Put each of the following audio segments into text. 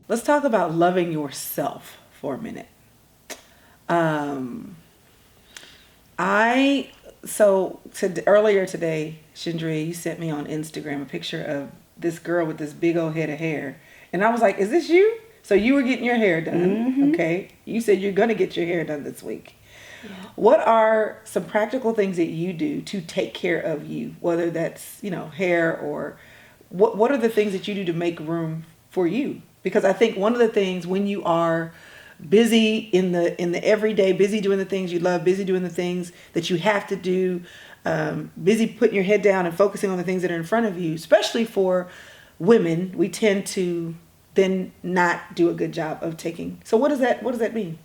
let's talk about loving yourself for a minute. Earlier today, Shundria, you sent me on Instagram a picture of this girl with this big old head of hair. And I was like, is this you? So you were getting your hair done, okay? You said you're going to get your hair done this week. Yeah. What are some practical things that you do to take care of you? Whether that's, hair or what are the things that you do to make room for you? Because I think one of the things when you are busy in the everyday, busy doing the things you love, busy doing the things that you have to do, busy putting your head down and focusing on the things that are in front of you, especially for women, we tend to then not do a good job of taking. So what does that mean?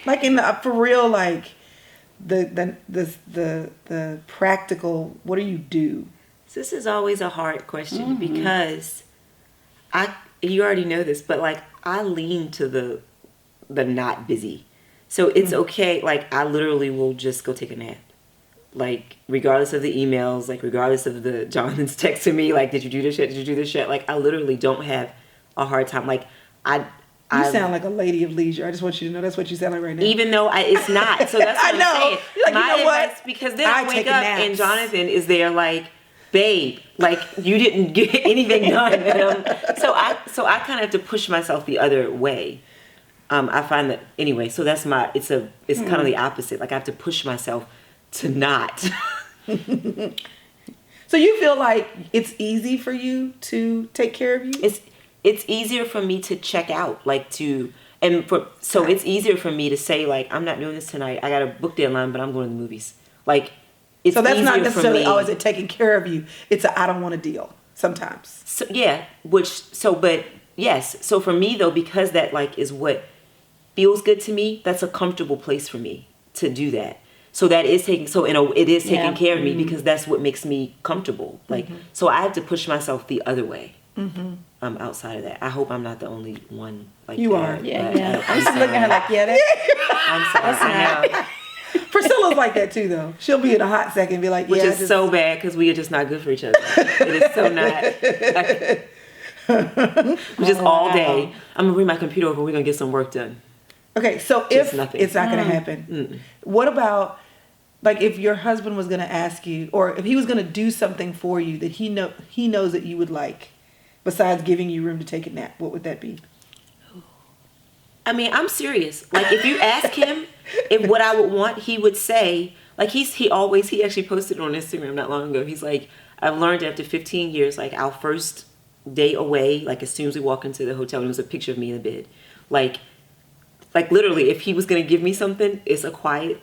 Like for real, like the practical, what do you do? So this is always a hard question because you already know this, but like I lean to the not busy. So it's okay. Like I literally will just go take a nap. Like regardless of the emails, like regardless of the Jonathan's texting me, like, did you do this yet? Did you do this yet? Like I literally don't have a hard time. Like you sound like a lady of leisure. I just want you to know that's what you sound like right now. Even though it's not. So that's what I'm saying. You're like, my advice, because then I wake up and Jonathan is there like, babe, like you didn't get anything done. So I kind of have to push myself the other way. I find that anyway. So that's it's kind of the opposite. Like I have to push myself to not. So you feel like it's easy for you to take care of you? It's easier for me to check out, it's easier for me to say like, I'm not doing this tonight. I got a book deadline, but I'm going to the movies. Like it's so that's not necessarily always it taking care of you. It's I don't want to deal sometimes. So yeah, but yes. So for me though, because that like is what feels good to me, that's a comfortable place for me to do that. So that is taking care of me because that's what makes me comfortable. Like so I have to push myself the other way. Outside of that, I hope I'm not the only one like you that. Are. Yeah. I'm just looking at her like, I'm sorry. I know. Priscilla's like that too, though. She'll be in a hot second and be like, which is so bad because we are just not good for each other. It is so not. We just all day. I'm gonna bring my computer over. We're gonna get some work done. Okay, so if it's not gonna happen, what about like if your husband was gonna ask you, or if he was gonna do something for you that he knows that you would like, besides giving you room to take a nap, what would that be? I mean, I'm serious. Like if you ask him if what I would want, he would say, like he actually posted on Instagram not long ago. He's like, I've learned after 15 years, like our first day away, like as soon as we walk into the hotel, and it was a picture of me in the bed. Like literally, if he was going to give me something, it's a quiet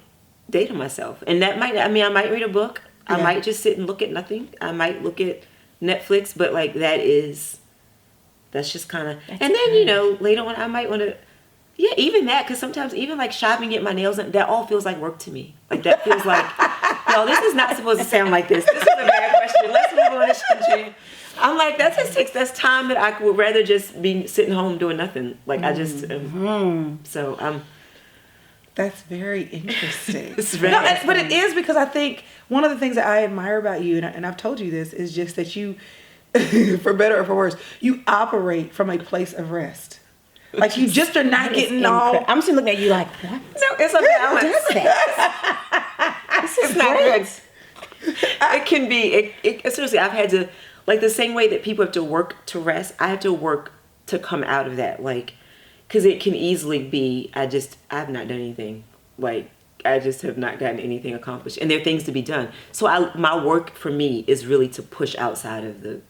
day to myself. And that I might read a book. Yeah. I might just sit and look at nothing. I might look at Netflix, but like that's just kind of, and then, later on I might want to, even that, because sometimes even like shopping, get my nails done, that all feels like work to me. Like that feels like, no, this is not supposed to sound like this. This is a bad question. Let's move on to Shundria. I'm like, that's time that I would rather just be sitting home doing nothing. Like I just, That's very interesting. But it is, because I think one of the things that I admire about you, and I've told you this, is just that you, for better or for worse, you operate from a place of rest. Like you just are not getting all. I'm just looking at you like, what? No, it's a balance. This is not good. It can be. Seriously, I've had to, like the same way that people have to work to rest, I have to work to come out of that. Like, because it can easily be, I've not done anything. Like, I just have not gotten anything accomplished. And there are things to be done. So my work for me is really to push outside of the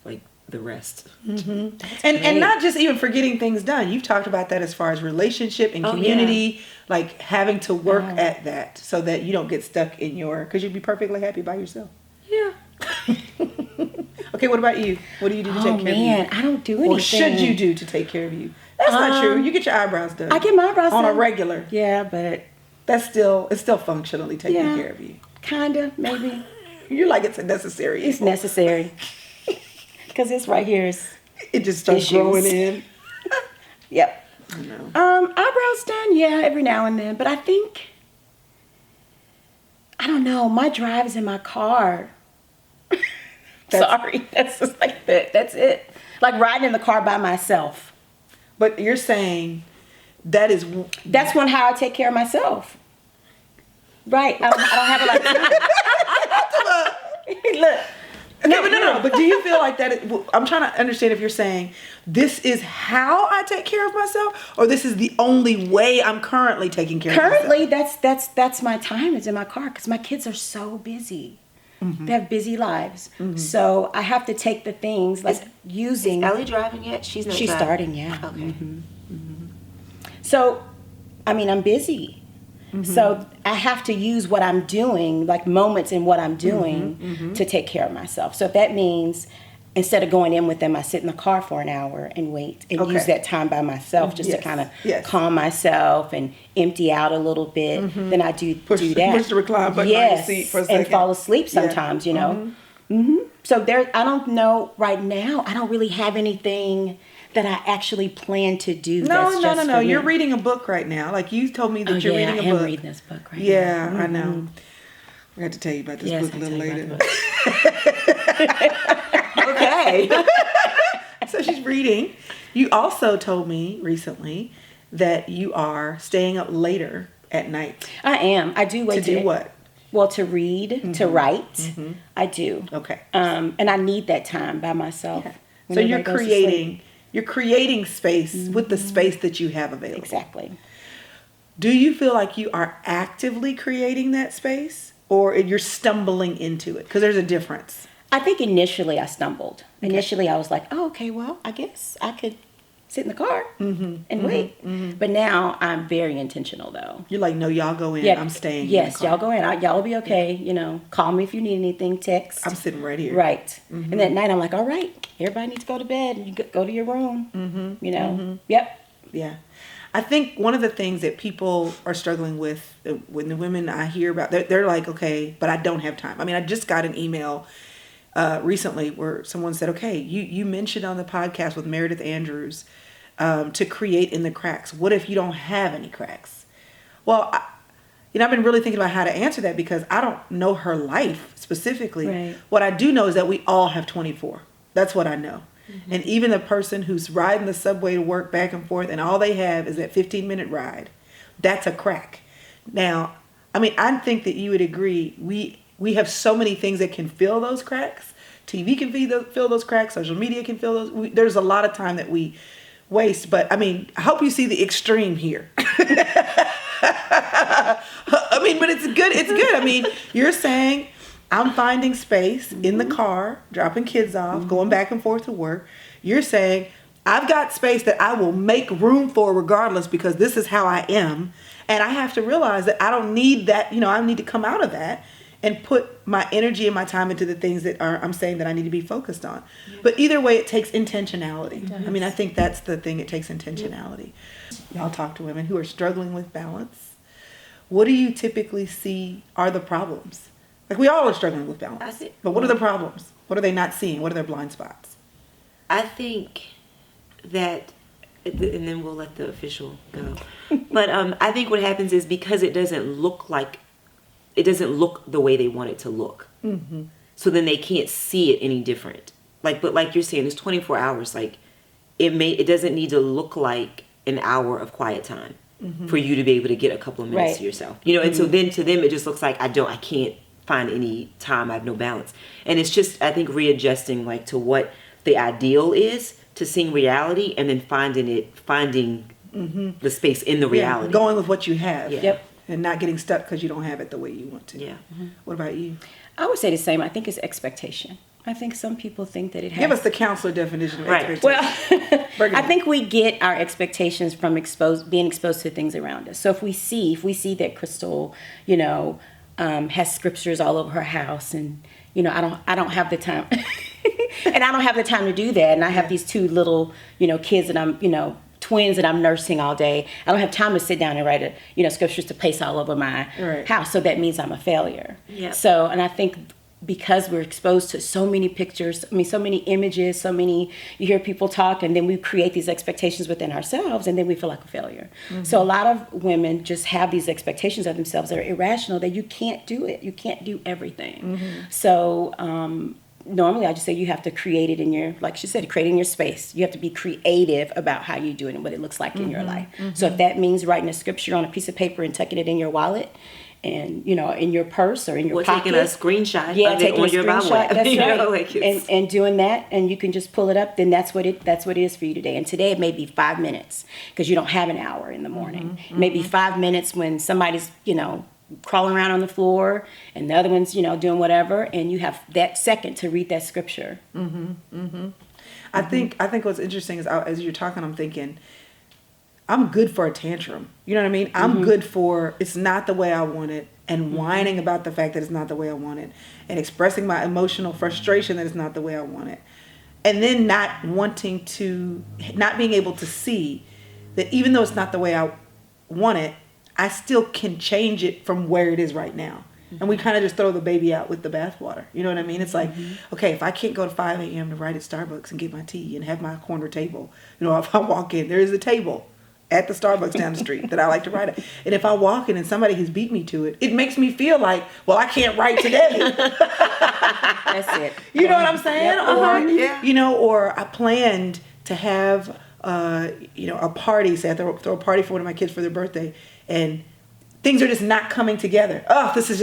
rest. Mm-hmm. And not just even for getting things done. You've talked about that as far as relationship and community, like having to work at that so that you don't get stuck in because you'd be perfectly happy by yourself. Yeah. Okay, what about you? What do you do to take care of you? I don't do anything. Or should you do to take care of you? That's not true. You get your eyebrows done. I get my eyebrows done. On a regular. Yeah, but it's still functionally taking care of you. Kinda, maybe. You're like, it's necessary. It's necessary. Because it's right here. It just starts growing in. Yep. I know. Eyebrows done, every now and then. But I think, I don't know, my drive is in my car. Sorry. That's just like that. That's it. Like riding in the car by myself. But you're saying that's when how I take care of myself. Right. I don't have a lot of time. Look. No. But do you feel like that? I'm trying to understand if you're saying this is how I take care of myself, or this is the only way I'm currently taking care of myself. Currently, that's my time is in my car because my kids are so busy. They have busy lives, so I have to take the things like using. Is Ellie driving yet? She's not. She's driving. starting, yeah. Okay. So, I mean, I'm busy. So I have to use what I'm doing, like moments in what I'm doing to take care of myself. So if that means instead of going in with them, I sit in the car for an hour and wait and use that time by myself just to kind of calm myself and empty out a little bit, then I do that. Push the recline button on your seat for a second. And fall asleep sometimes, you know. So I don't know right now, I don't really have anything that I actually plan to do. No. You're reading a book right now. Like you told me that you're reading a book. I am reading this book right now. Yeah, I know. I got to tell you about this book a little later. Okay. So she's reading. You also told me recently that you are staying up later at night. I am. I do wait to do what? Well, to read, to write. I do. Okay. And I need that time by myself. So you're creating space with the space that you have available. Exactly. Do you feel like you are actively creating that space, or you're stumbling into it? Because there's a difference. I think initially I stumbled. Okay. Initially I was like, oh, okay, well, I guess I could sit in the car and wait. But now I'm very intentional, though. You're like, no, y'all go in. Yeah. I'm staying. Yes, y'all go in. Y'all will be okay. You know, call me if you need anything. Text. I'm sitting right here. Right. And that night I'm like, all right, everybody needs to go to bed. And you go to your room. You know. Yep. Yeah. I think one of the things that people are struggling with, when the women I hear about, they're like, okay, but I don't have time. I mean, I just got an email recently where someone said, okay, you mentioned on the podcast with Meredith Andrews to create in the cracks. What if you don't have any cracks? Well, I've been really thinking about how to answer that because I don't know her life specifically. Right. What I do know is that we all have 24. That's what I know. And even the person who's riding the subway to work back and forth and all they have is that 15-minute ride, that's a crack. Now, I mean, I think that you would agree, we have so many things that can fill those cracks. TV can fill those cracks. Social media can fill those. There's a lot of time that we waste. But, I mean, I hope you see the extreme here. I mean, but it's good. It's good. I mean, you're saying I'm finding space in the car, dropping kids off, going back and forth to work. You're saying I've got space that I will make room for regardless because this is how I am. And I have to realize that I don't need that. I need to come out of that and put my energy and my time into the things that I'm saying that I need to be focused on. Yeah. But either way, it takes intentionality. I mean, I think that's the thing. It takes intentionality. Y'all talk to women who are struggling with balance. What do you typically see are the problems? Like, we all are struggling with balance. But what are the problems? What are they not seeing? What are their blind spots? I think that, and then we'll let the official go. But I think what happens is because it doesn't look the way they want it to look. So then they can't see it any different. But like you're saying, it's 24 hours. Like, it doesn't need to look like an hour of quiet time for you to be able to get a couple of minutes to yourself. And so then to them it just looks like I can't find any time. I have no balance. And it's just, I think, readjusting to what the ideal is to seeing reality and then finding the space in the reality. Going with what you have. Yeah. Yep. And not getting stuck because you don't have it the way you want to. Yeah. What about you? I would say the same. I think it's expectation. I think some people think that it has. Give us the counselor definition of expectation. Well, I think we get our expectations from being exposed to things around us. So if we see that Chrystal, has scriptures all over her house, and I don't have the time, and I don't have the time to do that, and I have these two little kids that I'm twins that I'm nursing all day. I don't have time to sit down and write scriptures to place all over my house. So that means I'm a failure. Yeah. So, and I think because we're exposed to so many pictures, so many images, you hear people talk, and then we create these expectations within ourselves, and then we feel like a failure. So a lot of women just have these expectations of themselves that are irrational, that you can't do it. You can't do everything. So normally I just say you have to create it in your, like she said, create in your space. You have to be creative about how you do it and what it looks like in your life. So if that means writing a scripture on a piece of paper and tucking it in your wallet, and in your purse or in your pocket, taking a screenshot of it taking on a your Bible screenshot, app. that's right. Like and doing that, and you can just pull it up. Then that's what it is for you today. And today it may be 5 minutes because you don't have an hour in the morning. Maybe 5 minutes when somebody's crawling around on the floor and the other one's doing whatever, and you have that second to read that scripture. I think what's interesting is as you're talking, I'm thinking, I'm good for a tantrum. You know what I mean? I'm good for it's not the way I want it, and whining about the fact that it's not the way I want it, and expressing my emotional frustration that it's not the way I want it. And then not being able to see that even though it's not the way I want it, I still can change it from where it is right now. And we kind of just throw the baby out with the bathwater. You know what I mean? It's like, okay, if I can't go to 5 a.m. to write at Starbucks and get my tea and have my corner table, if I walk in, there is a table at the Starbucks down the street that I like to write at. And if I walk in and somebody has beat me to it, it makes me feel like, well, I can't write today. That's it. You know what I'm saying? Yep. Or I planned to have, a party. Say I throw a party for one of my kids for their birthday, and things are just not coming together. Oh, this is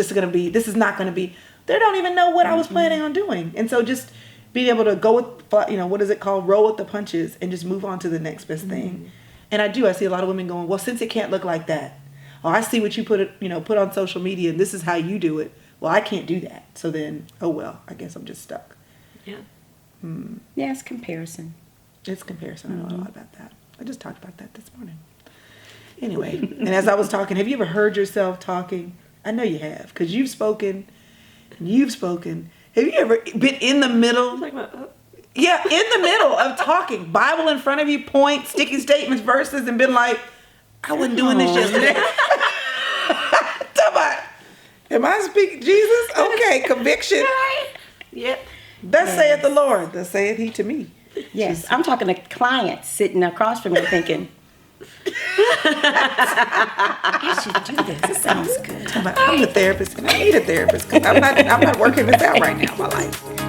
not going to be. They don't even know what I was planning on doing. And so just being able to go with, what is it called? Roll with the punches and just move on to the next best thing. And I see a lot of women going, well, since it can't look like that, or I see what you put on social media and this is how you do it. Well, I can't do that. So then, oh well, I guess I'm just stuck. Yeah. Yeah, it's comparison. It's comparison. I know a lot about that. I just talked about that this morning. Anyway, and as I was talking, have you ever heard yourself talking? I know you have, because you've spoken. Have you ever been in the middle? Yeah, in the middle of talking, Bible in front of you, point, sticky statements, verses, and been like, I wasn't doing this yesterday. Am I speaking Jesus? Okay, conviction. Yep. Thus saith the Lord. Thus saith he to me. Yes, I'm talking to clients sitting across from me thinking, I should do this. This sounds good. I'm the therapist, and I need a therapist because I'm not working this out right now in my life.